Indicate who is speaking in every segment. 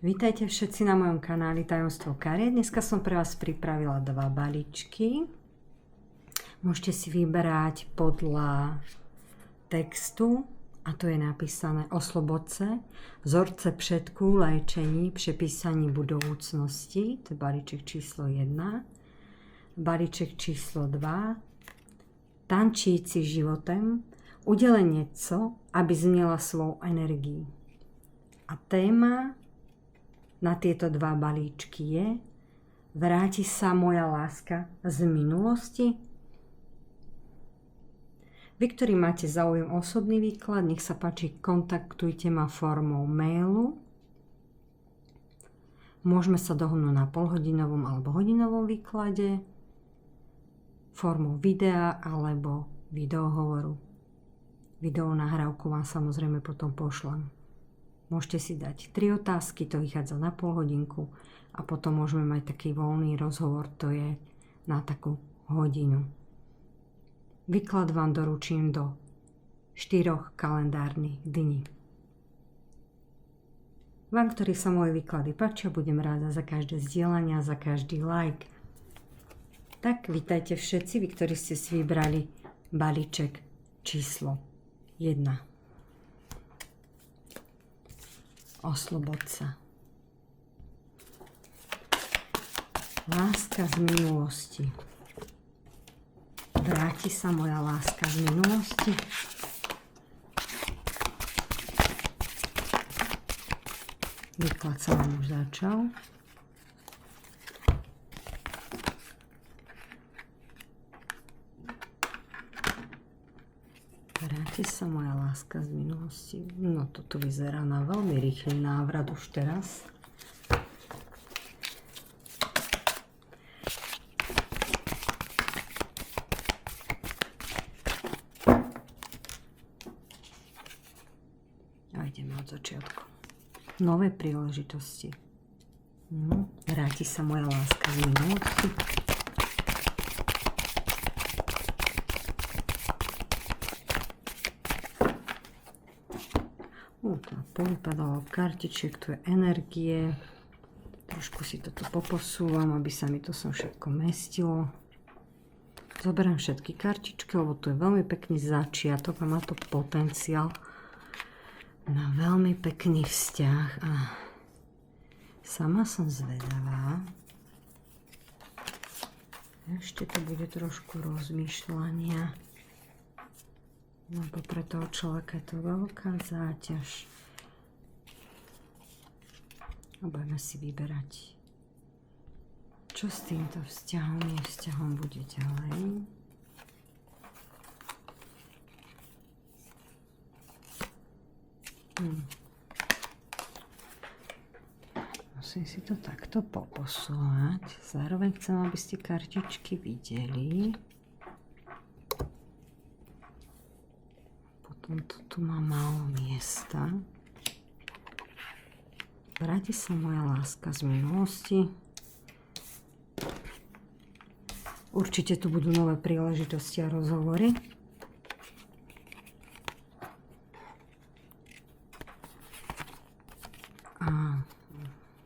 Speaker 1: Vítajte všetci na mojom kanáli Tajomstvo kariet. Dneska som pre vás pripravila 2 balíčky. Môžete si vyberať podľa textu, a to je napísané o slobodce, vzorce předků, léčení, přepísaní budoucnosti, to je balíček číslo 1. Balíček číslo 2, tančící životem, udělej něco, aby změnila svou energii. A téma na tieto 2 balíčky je: vráti sa moja láska z minulosti? Vy, ktorí máte záujem o osobný výklad, nech sa páči, kontaktujte ma formou mailu. Môžeme sa dohodnúť na polhodinovom alebo hodinovom výklade, formou videa alebo videohovoru. Videonahrávku vám samozrejme potom pošlem. Môžete si dať 3 otázky, to vychádza na pol hodinku a potom môžeme mať taký voľný rozhovor, to je na takú hodinu. Výklad vám doručím do 4 kalendárnych dní. Vám, ktorí sa moje výklady páčia, budem ráda za každé zdieľanie a za každý like. Tak vítajte všetci, vy, ktorí ste si vybrali balíček číslo 1. Oslobod sa. Láska z minulosti. Vráti sa moja láska z minulosti? Výklad sa vám už začal. Vráti sa moja láska z minulosti. No toto vyzerá na veľmi rýchly návrat už teraz. A ideme od začiatku. Nové príležitosti. Vráti sa moja láska z minulosti. Povypadalo kartičiek, tu je energie. Trošku si toto poposúvam, aby sa mi to sem všetko mestilo. Zoberiem všetky kartičky, lebo tu je veľmi pekný začiatok a má to potenciál na veľmi pekný vzťah. A sama som zvedavá. Ešte to bude trošku rozmýšľania. Lebo pre toho človeka je to veľká záťaž. A budeme si vyberať, čo s týmto vzťahom bude ďalej. Musím si to takto poposúvať. Zároveň chcem, aby ste kartičky videli. Potom tu má málo miesta. Vráti sa moja láska z minulosti. Určite tu budú nové príležitosti a rozhovory. A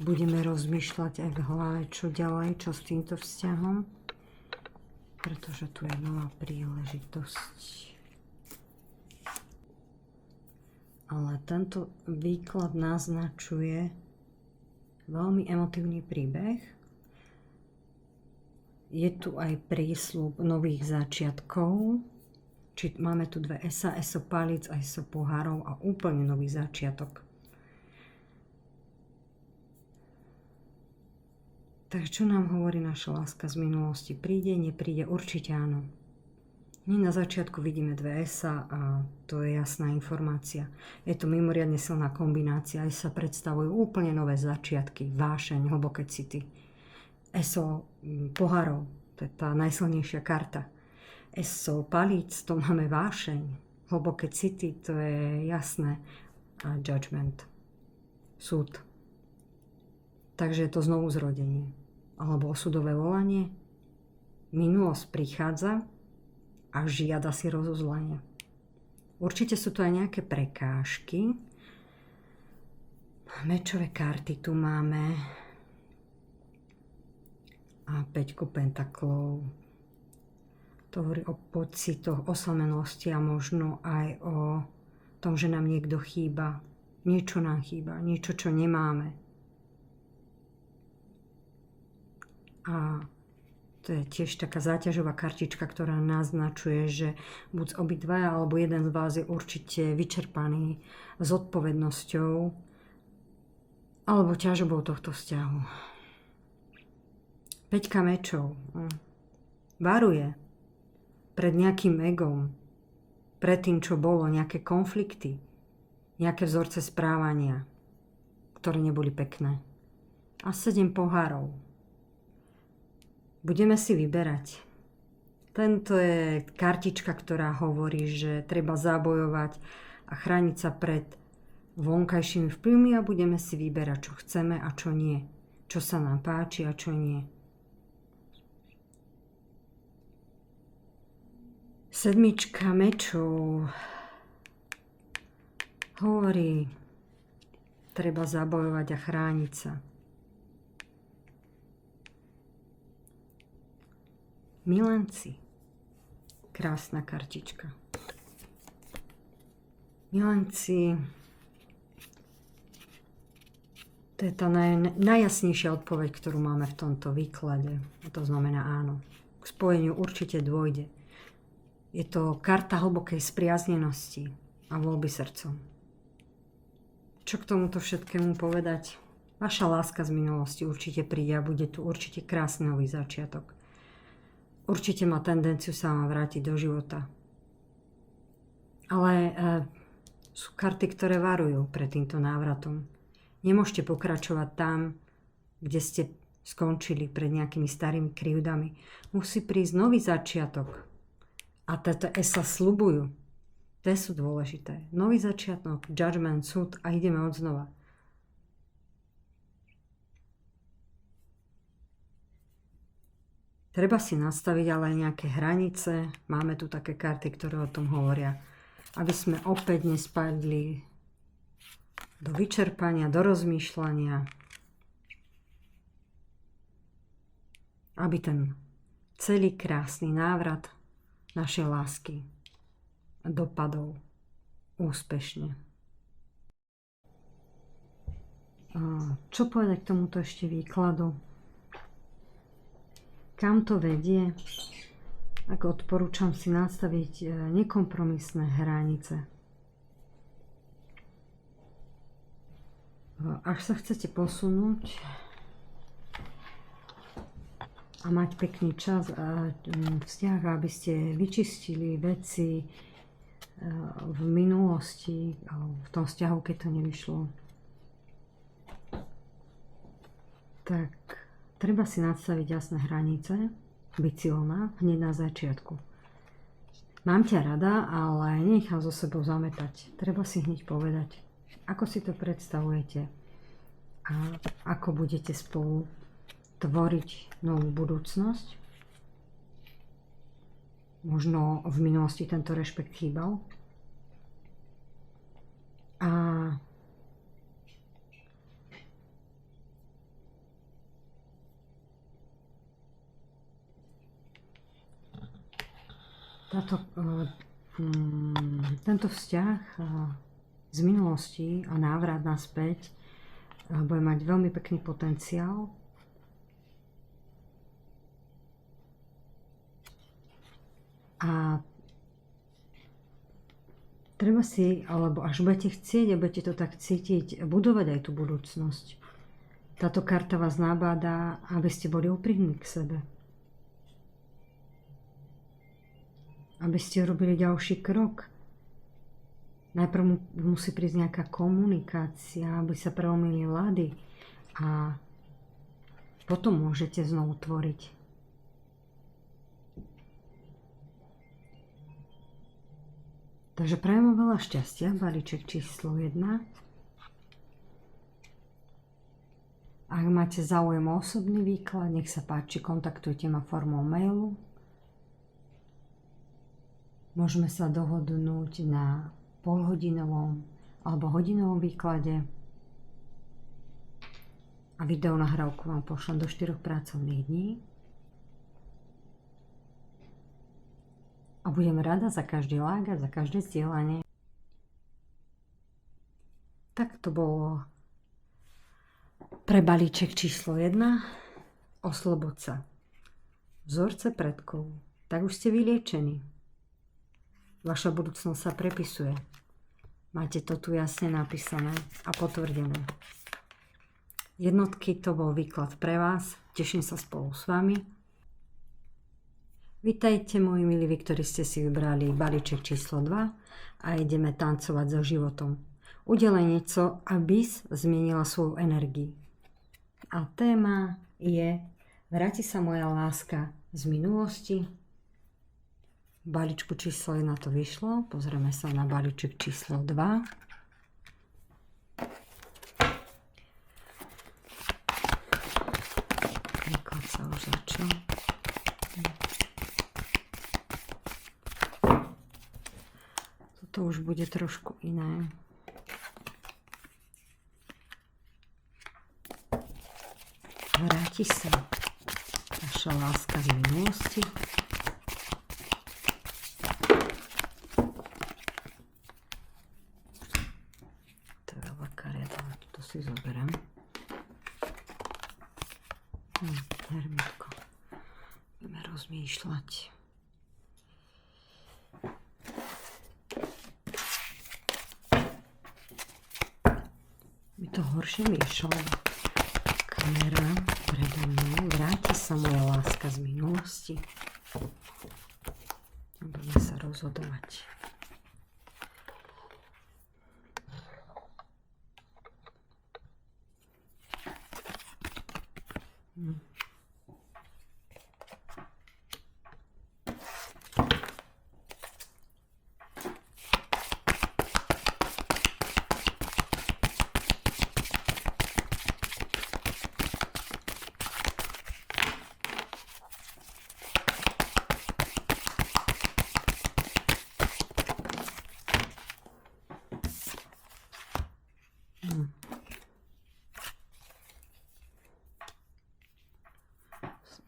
Speaker 1: budeme rozmýšľať aj v hlave, čo ďalej, čo s týmto vzťahom. Pretože tu je nová príležitosť. Ale tento výklad naznačuje veľmi emotívny príbeh. Je tu aj prísľub nových začiatkov. Máme tu 2 esa, eso palíc a eso pohárov a úplne nový začiatok. Takže čo nám hovorí naša láska z minulosti? Príde, nepríde? Určite áno. My na začiatku vidíme 2 esa a to je jasná informácia. Je to mimoriadne silná kombinácia. Aj sa predstavujú úplne nové začiatky, vášeň, hlboké city. Eso pohárov, to je tá najsilnejšia karta. Eso palíc, to máme vášeň, hlboké city, to je jasné. A judgment, súd. Takže je to znovu zrodenie. Alebo osudové volanie. Minulosť prichádza a žiada si rozuzlenie. Určite sú tu aj nejaké prekážky, Mečové karty tu máme a 5 pentaklov. To hovorí o pocitoch osamelosti a možno aj o tom, že nám niekto chýba. Niečo nám chýba, niečo, čo nemáme. A to je tiež taká záťažová kartička, ktorá naznačuje, že buď obidvaja alebo jeden z vás je určite vyčerpaný zodpovednosťou alebo ťažobou tohto vzťahu. 5 mečov varuje pred nejakým egom, pred tým, čo bolo, nejaké konflikty, nejaké vzorce správania, ktoré neboli pekné. A 7 pohárov. Budeme si vyberať. Tento je kartička, ktorá hovorí, že treba zabojovať a chrániť sa pred vonkajšími vplyvmi a budeme si vyberať, čo chceme a čo nie. Čo sa nám páči a čo nie. 7 mečov hovorí, treba zabojovať a chrániť sa. Milenci. Krásna kartička. Milenci. To je tá najjasnejšia odpoveď, ktorú máme v tomto výklade. A to znamená áno. K spojeniu určite dôjde. Je to karta hlbokej spriaznenosti a voľby srdcom. Čo k tomuto všetkému povedať? Vaša láska z minulosti určite príde a bude tu určite krásny nový začiatok. Určite má tendenciu sa vám vrátiť do života. Ale sú karty, ktoré varujú pred týmto návratom. Nemôžete pokračovať tam, kde ste skončili pred nejakými starými krivdami. Musí prísť nový začiatok. A tieto sa sľubujú. Tie sú dôležité. Nový začiatok, judgment, súd a ideme od znova. Treba si nastaviť ale aj nejaké hranice. Máme tu také karty, ktoré o tom hovoria. Aby sme opäť nespadli do vyčerpania, do rozmýšľania. Aby ten celý krásny návrat našej lásky dopadol úspešne. Čo povedať k tomuto ešte výkladu? Kam to vedie? Ako odporúčam si nastaviť nekompromisné hranice. Až sa chcete posunúť a mať pekný čas a vzťah, aby ste vyčistili veci v minulosti, v tom vzťahu, keď to nevyšlo, tak treba si nastaviť jasné hranice, byť silná hneď na začiatku. Mám ťa rada, ale nenechám so sebou zametať. Treba si hneď povedať, ako si to predstavujete a ako budete spolu tvoriť novú budúcnosť. Možno v minulosti tento rešpekt chýbal. A tento vzťah z minulosti a návrat naspäť bude mať veľmi pekný potenciál. A treba si, alebo až budete chcieť a budete to tak cítiť, budovať aj tú budúcnosť. Táto karta vás nabáda, aby ste boli úprimní k sebe. Aby ste robili ďalší krok. Najprv musí prísť nejaká komunikácia, aby sa prelomili ľady a potom môžete znovu tvoriť. Takže prajem veľa šťastia, balíček číslo 1. Ak máte záujem o osobný výklad, nech sa páči, kontaktujte ma formou mailu. Môžeme sa dohodnúť na polhodinovom alebo hodinovom výklade. a video nahrávku vám pošlem do 4 pracovných dní. A budem rada za každý like a za každé zdieľanie. Tak to bolo pre balíček číslo 1. Osloboď sa. Vzorce predkov. Tak už ste vyliečení. Vaša budúcnosť sa prepisuje. Máte to tu jasne napísané a potvrdené. Jednotky, to bol výklad pre vás. Teším sa spolu s vami. Vítajte, moji milí, vy, ktorí ste si vybrali balíček číslo 2 a ideme tancovať so životom. Udelej niečo, aby zmienila svoju energiu. A téma je Vráti sa moja láska z minulosti. V balíčku číslo 1 to vyšlo. Pozrieme sa na balíček číslo 2. Výklad sa už začal. To už bude trošku iné. Vráti sa vaša láska z minulosti. To je veľa kariet, ale toto si zoberiem. Hermitko. Budeme rozmýšľať. Mi to horšie vyšlo. Kamera predo mnou. Vráti sa moja láska z minulosti. Budeme sa rozhodovať.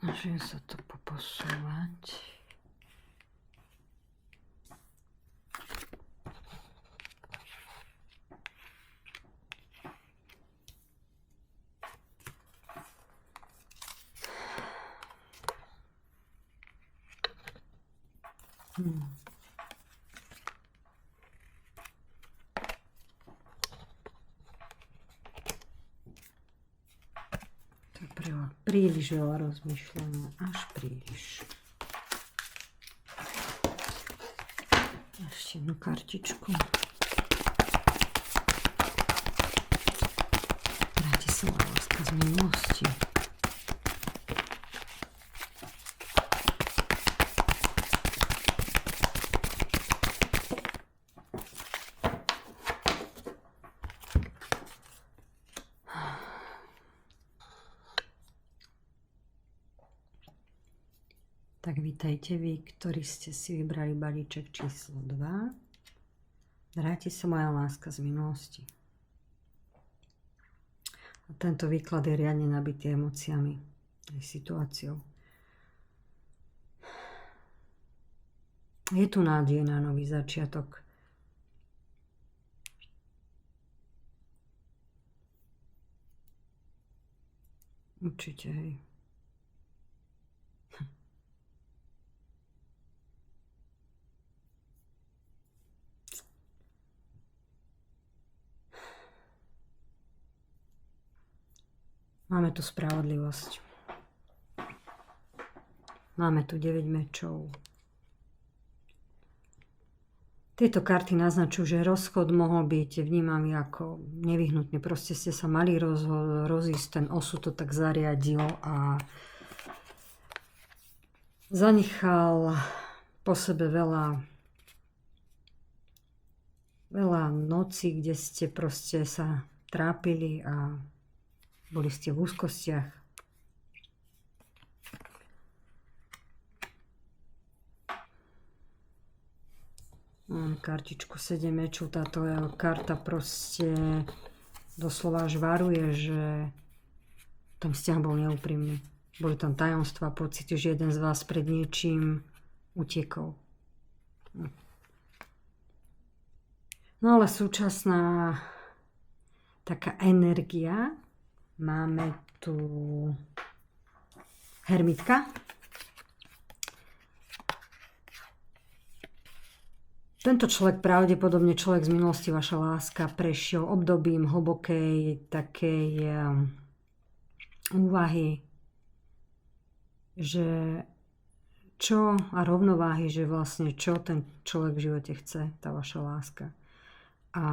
Speaker 1: Snažím sa to poposúvať. Príliš veľa rozmýšľania, až príliš. Ešte jednu kartičku. Vráti sa láska z minulosti. Tak vítajte vy, ktorí ste si vybrali balíček číslo 2. Vráti sa moja láska z minulosti. A tento výklad je riadne nabitý emóciami aj situáciou. Je tu nádej na nový začiatok. Určite, hej. Máme tu spravodlivosť. Máme tu 9 mečov. Tieto karty naznačujú, že rozchod mohol byť vnímaný ako nevyhnutný. Proste ste sa mali rozísť, ten osud to tak zariadil a zanechal po sebe veľa nocí, kde ste proste sa trápili a boli ste v úzkostiach. Mám kartičku 7 mečov. Táto karta proste doslova až varuje, že Ten vzťah bol neúprimný. Boli tam tajomstvá, pocity, že jeden z vás pred niečím utiekol. No ale súčasná taká energia, máme tu hermitka. Tento človek, pravdepodobne človek z minulosti, vaša láska, prešiel obdobím hlbokej takej úvahy, že čo a rovnováhy, že vlastne čo ten človek v živote chce, tá vaša láska. A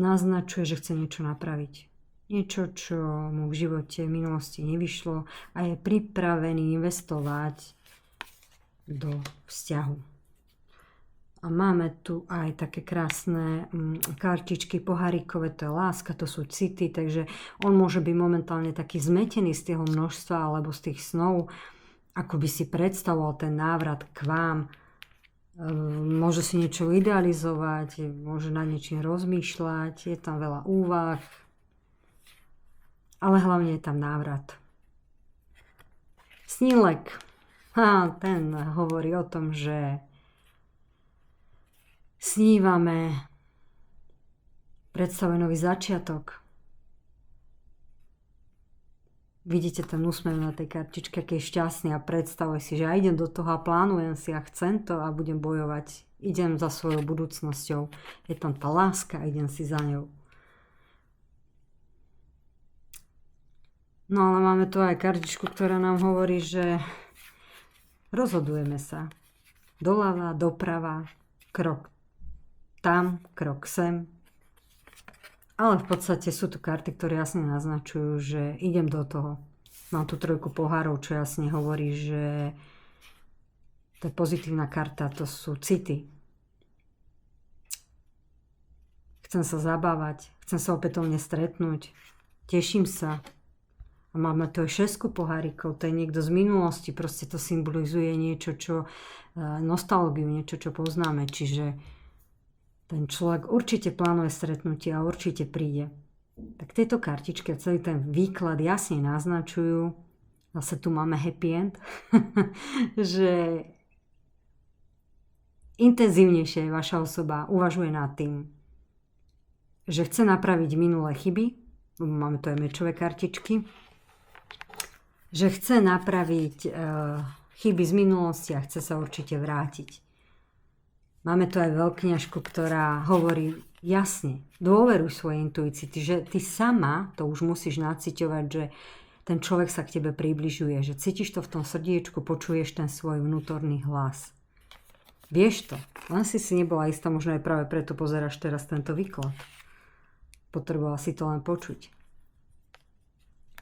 Speaker 1: naznačuje, že chce niečo napraviť. Niečo, čo mu v živote v minulosti nevyšlo a je pripravený investovať do vzťahu. A máme tu aj také krásne kartičky pohárikové, to je láska, to sú city, takže on môže byť momentálne taký zmetený z toho množstva alebo z tých snov, ako by si predstavoval ten návrat k vám. Môže si niečo idealizovať, môže nad niečím rozmýšľať, je tam veľa úvah, ale hlavne je tam návrat. Snílek, ten hovorí o tom, že snívame, predstavuje nový začiatok. Vidíte ten úsmev na tej kartičke, aký je šťastný a predstavuje si, že ja idem do toho a plánujem si a chcem to a budem bojovať. Idem za svojou budúcnosťou. Je tam tá láska a idem si za ňou. No ale máme tu aj kartičku, ktorá nám hovorí, že rozhodujeme sa. Doľava, doprava, krok tam, krok sem. Ale v podstate sú tu karty, ktoré jasne naznačujú, že idem do toho. Mám tu trojku pohárov, čo jasne hovorí, že to je pozitívna karta, to sú city. Chcem sa zabávať, chcem sa opätovne stretnúť, teším sa. A máme tu aj 6 pohárikov, to je niekto z minulosti, proste to symbolizuje niečo, čo nostalgiu, niečo, čo poznáme, čiže ten človek určite plánuje stretnutie a určite príde. Tak tieto kartičky a celý ten výklad jasne naznačujú, zase tu máme happy end, že intenzívnejšie vaša osoba uvažuje nad tým, že chce napraviť minulé chyby, máme tu aj mečové kartičky, že chce napraviť chyby z minulosti a chce sa určite vrátiť. Máme tu aj veľkňažku, ktorá hovorí jasne, dôveruj svojej intuícii, že ty sama to už musíš naciťovať, že ten človek sa k tebe približuje, že cítiš to v tom srdiečku, počuješ ten svoj vnútorný hlas. Vieš to, len si nebola istá, možno aj práve preto pozeráš teraz tento výklad. Potrebovala si to len počuť.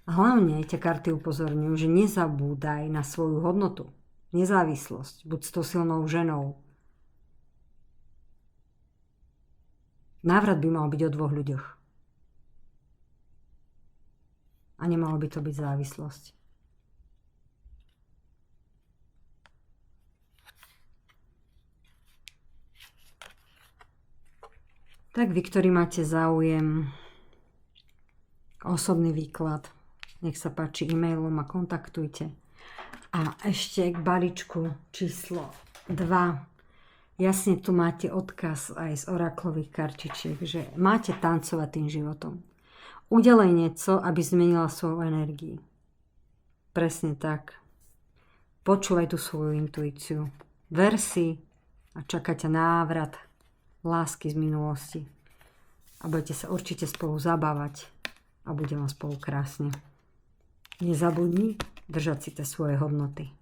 Speaker 1: A hlavne ťa karty upozorňujú, že nezabúdaj na svoju hodnotu, nezávislosť, buď s tou silnou ženou. Návrat by mal byť o 2 ľuďoch. A nemalo by to byť závislosť. Tak vy, ktorí máte záujem, osobný výklad, nech sa páči, e-mailom ma kontaktujte. A ešte k balíčku číslo 2. Jasne tu máte odkaz aj z oraklových kartičiek, že máte tancovať tým životom. Udelej niečo, aby zmenila svoju energiu. Presne tak. Počúvaj tú svoju intuíciu. Ver si a čaká ťa návrat lásky z minulosti. A budete sa určite spolu zabávať a bude vám spolu krásne. Nezabudni držať si tie svoje hodnoty.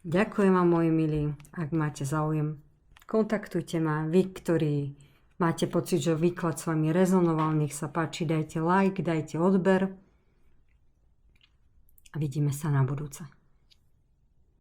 Speaker 1: Ďakujem vám, moji milí. Ak máte záujem, kontaktujte ma. Vy, ktorí máte pocit, že výklad s vami rezonoval, nech sa páči, dajte like, dajte odber a vidíme sa na budúce.